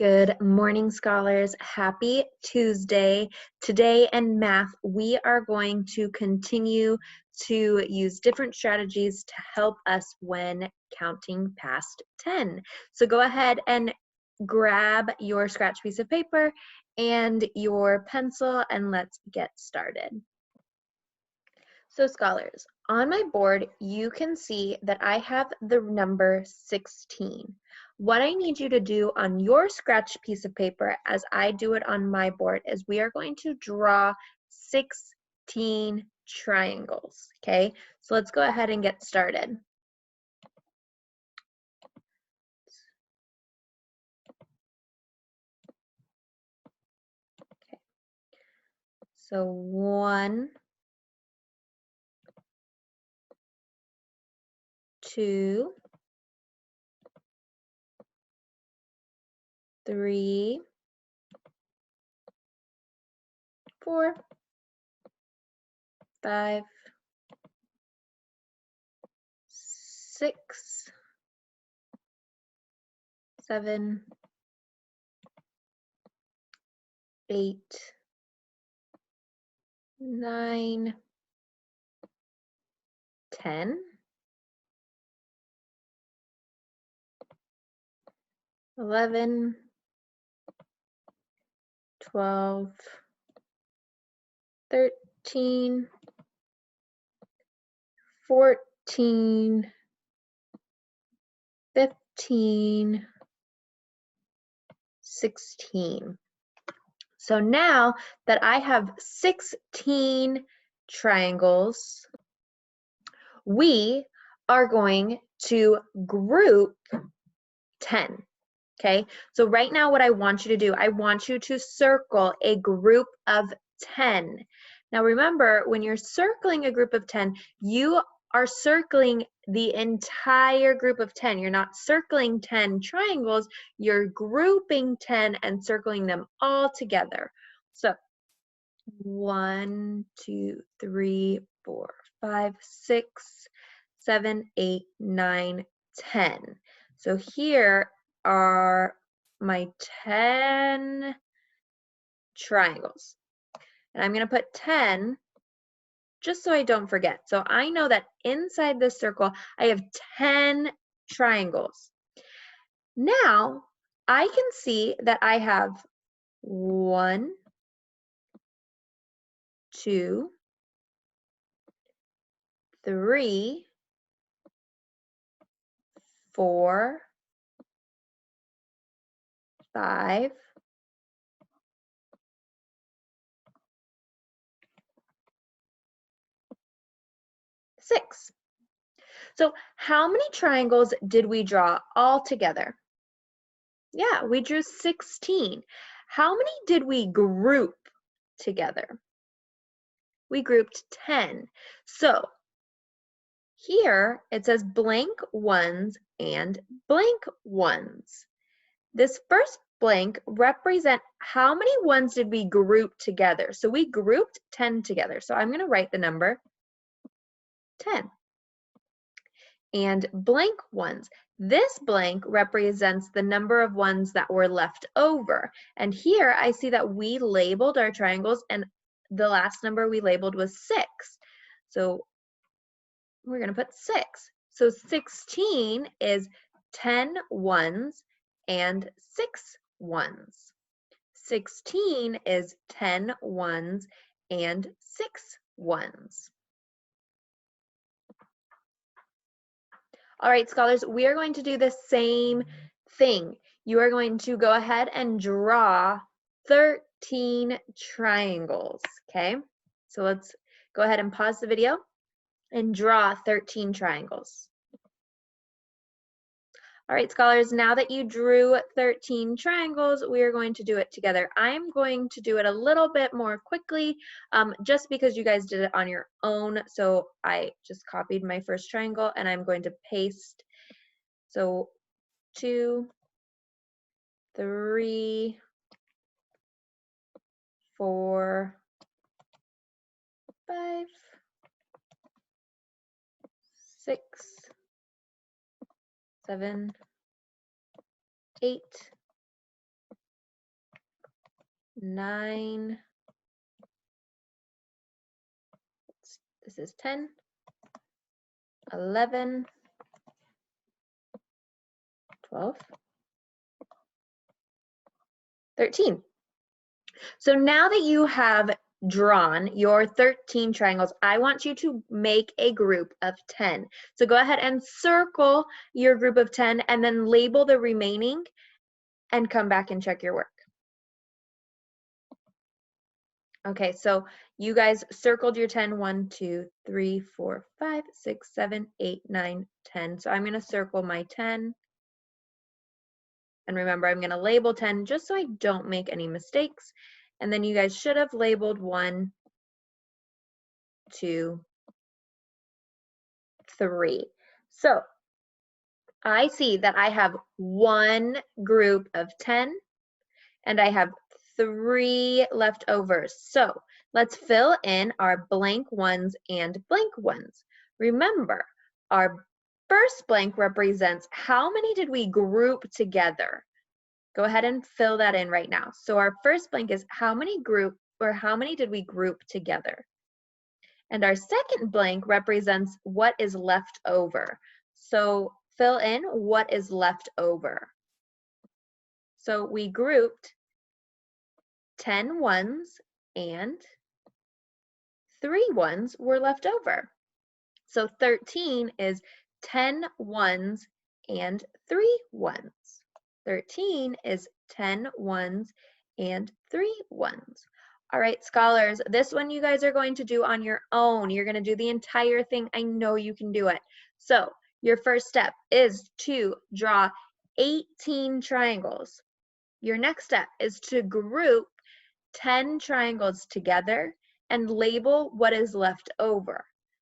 Good morning, scholars. Happy Tuesday. Today in math, we are going to continue to use different strategies to help us when counting past 10. So go ahead and grab your scratch piece of paper and your pencil and let's get started. So scholars, on my board, you can see that I have the number 16. What I need you to do on your scratch piece of paper as I do it on my board is we are going to draw 16 triangles, okay? So let's go ahead and get started. Okay. So 1, 2, 3, 4, 5, 6, 7, 8, 9, 10, 11, 12, 13, 14, 15, 16. So now that I have 16 triangles, we are going to group 10. Okay, so right now what I want you to do, I want you to circle a group of 10. Now remember, when you're circling a group of 10, you are circling the entire group of 10. You're not circling 10 triangles, you're grouping 10 and circling them all together. So 1, 2, 3, 4, 5, 6, 7, 8, 9, 10. So here are my 10 triangles. And I'm going to put 10 just so I don't forget. So I know that inside this circle, I have 10 triangles. Now, I can see that I have 1, 2, 3, 4, 5, 6. So how many triangles did we draw all together? Yeah, we drew 16. How many did we group together? We grouped 10. So here it says blank ones and blank ones. This first blank represent how many ones did we group together? So we grouped 10 together. So I'm going to write the number 10. And blank ones. This blank represents the number of ones that were left over. And here I see that we labeled our triangles and the last number we labeled was 6. So we're going to put 6. So 16 is 10 ones and 6 ones. 16 is 10 ones and 6 ones. All right, scholars, we are going to do the same thing. You are going to go ahead and draw 13 triangles, okay? So let's go ahead and pause the video and draw 13 triangles. All right, scholars, now that you drew 13 triangles, we are going to do it together. I'm going to do it a little bit more quickly just because you guys did it on your own. So I just copied my first triangle and I'm going to paste. So 2, 3, 4, 5, 6, 7, 8, 9, this is 10, 11, 12, 13. So now that you have drawn your 13 triangles, I want you to make a group of 10. So go ahead and circle your group of 10 and then label the remaining and come back and check your work. Okay, so you guys circled your 10. 1, 2, 3, 4, 5, 6, 7, 8, 9, 10. So I'm going to circle my 10. And remember, I'm going to label 10 just so I don't make any mistakes. And then you guys should have labeled 1, 2, 3. So I see that I have one group of 10 and I have 3 left over. So let's fill in our blank ones and blank ones. Remember, our first blank represents how many did we group together. Go ahead and fill that in right now. So our first blank is how many did we group together? And our second blank represents what is left over. So fill in what is left over. So we grouped 10 ones and 3 ones were left over. So 13 is 10 ones and 3 ones. 13 is 10 ones and 3 ones. All right, scholars, this one you guys are going to do on your own. You're going to do the entire thing. I know you can do it. So your first step is to draw 18 triangles. Your next step is to group 10 triangles together and label what is left over.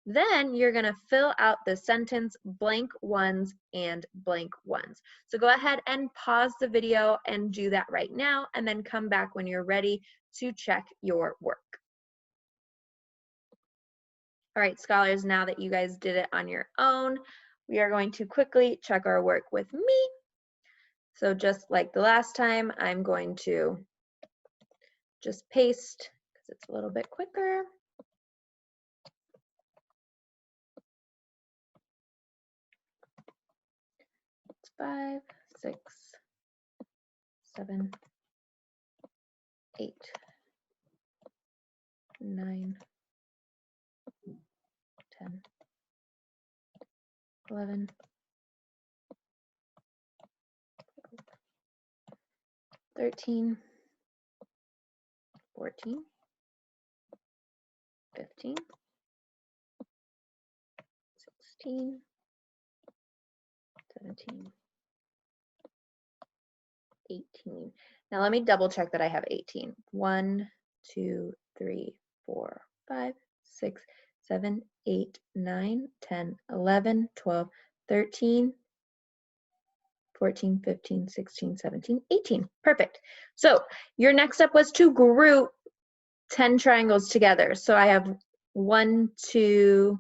Then you're going to fill out the sentence blank ones and blank ones. So go ahead and pause the video and do that right now, and then come back when you're ready to check your work. All right, scholars, now that you guys did it on your own, we are going to quickly check our work with me. So just like the last time, I'm going to just paste because it's a little bit quicker. It's 5, 6, 7, 8, 9, 10, 11, 13, 14, 15, 16, 17, 18. Now let me double check that I have 18. 1, 2, 3, 4, 5, 6, 7, 8, 9, 10, 11, 12, 13, 14, 15, 16, 17, 18. Perfect. So your next step was to group 10 triangles together. So I have 1, 2,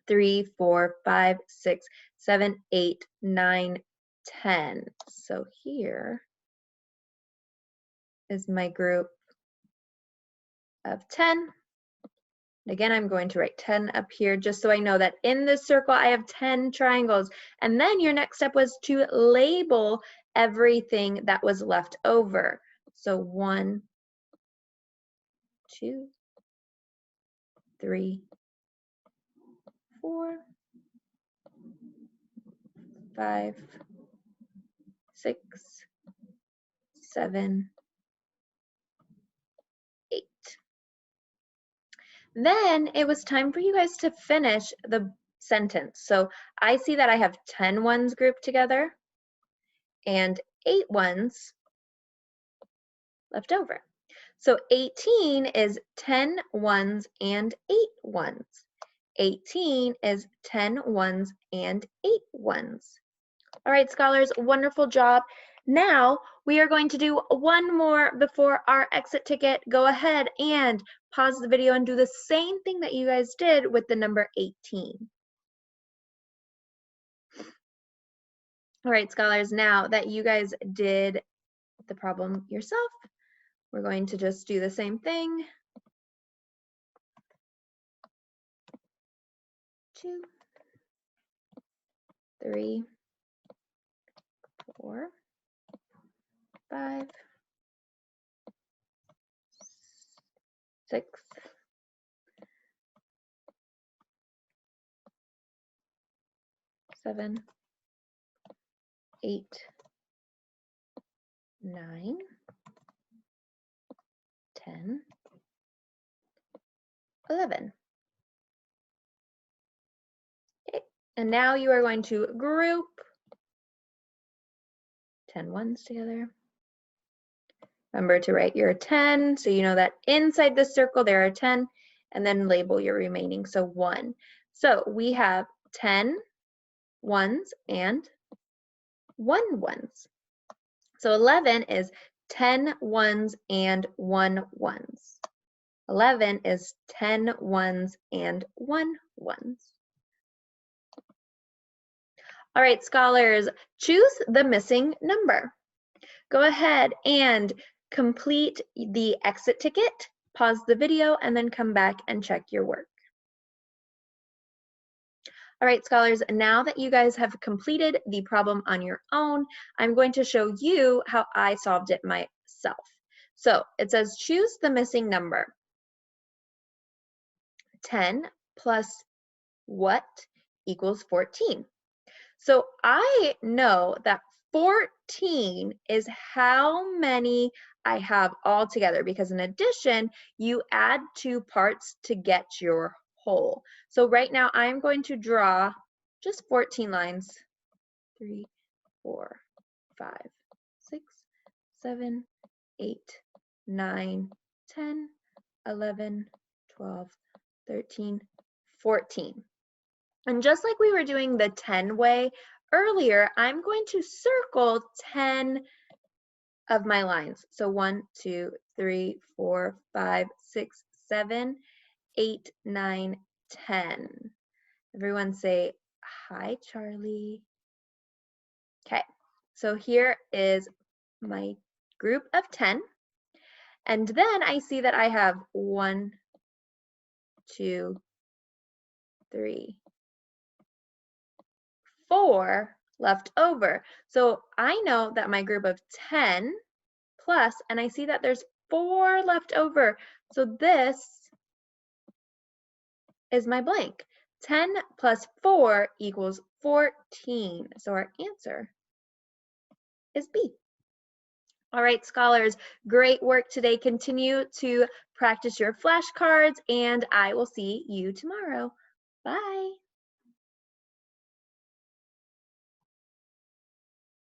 3, 4, 5, 6, 7, 8, 9, 10. So here is my group of 10. Again, I'm going to write 10 up here just so I know that in this circle I have 10 triangles. And then your next step was to label everything that was left over. So 1, 2, 3, 4, 5, 6, 7, 8. Then it was time for you guys to finish the sentence. So I see that I have 10 ones grouped together and 8 ones left over. So 18 is 10 ones and 8 ones. 18 is 10 ones and 8 ones. All right, scholars, wonderful job. Now we are going to do one more before our exit ticket. Go ahead and pause the video and do the same thing that you guys did with the number 18. All right, scholars, now that you guys did the problem yourself, we're going to just do the same thing. 2, 3, 4, 5, 6, 7, 8, 9, 10, 11. Okay, and now you are going to group 10 ones together. Remember to write your 10, so you know that inside the circle there are 10, and then label your remaining, so 1. So we have 10 ones and 1 ones. So 11 is 10 ones and 1 ones. 11 is 10 ones and 1 ones. All right, scholars, choose the missing number. Go ahead and complete the exit ticket, pause the video, and then come back and check your work. All right, scholars, now that you guys have completed the problem on your own, I'm going to show you how I solved it myself. So it says choose the missing number. 10 plus what equals 14? So I know that 14 is how many I have all together, because in addition, you add 2 parts to get your whole. So right now I'm going to draw just 14 lines. 3, 4, 5, 6, 7, 8, 9, 10, 11, 12, 13, 14. And just like we were doing the 10 way earlier, I'm going to circle 10 of my lines. So 1, 2, 3, 4, 5, 6, 7, 8, 9, 10. Everyone say, hi, Charlie. Okay, so here is my group of 10. And then I see that I have 1, 2, 3, 4 left over. So I know that my group of 10 plus, and I see that there's 4 left over. So this is my blank. 10 plus 4 equals 14. So our answer is B. All right, scholars, great work today. Continue to practice your flashcards, and I will see you tomorrow. Bye.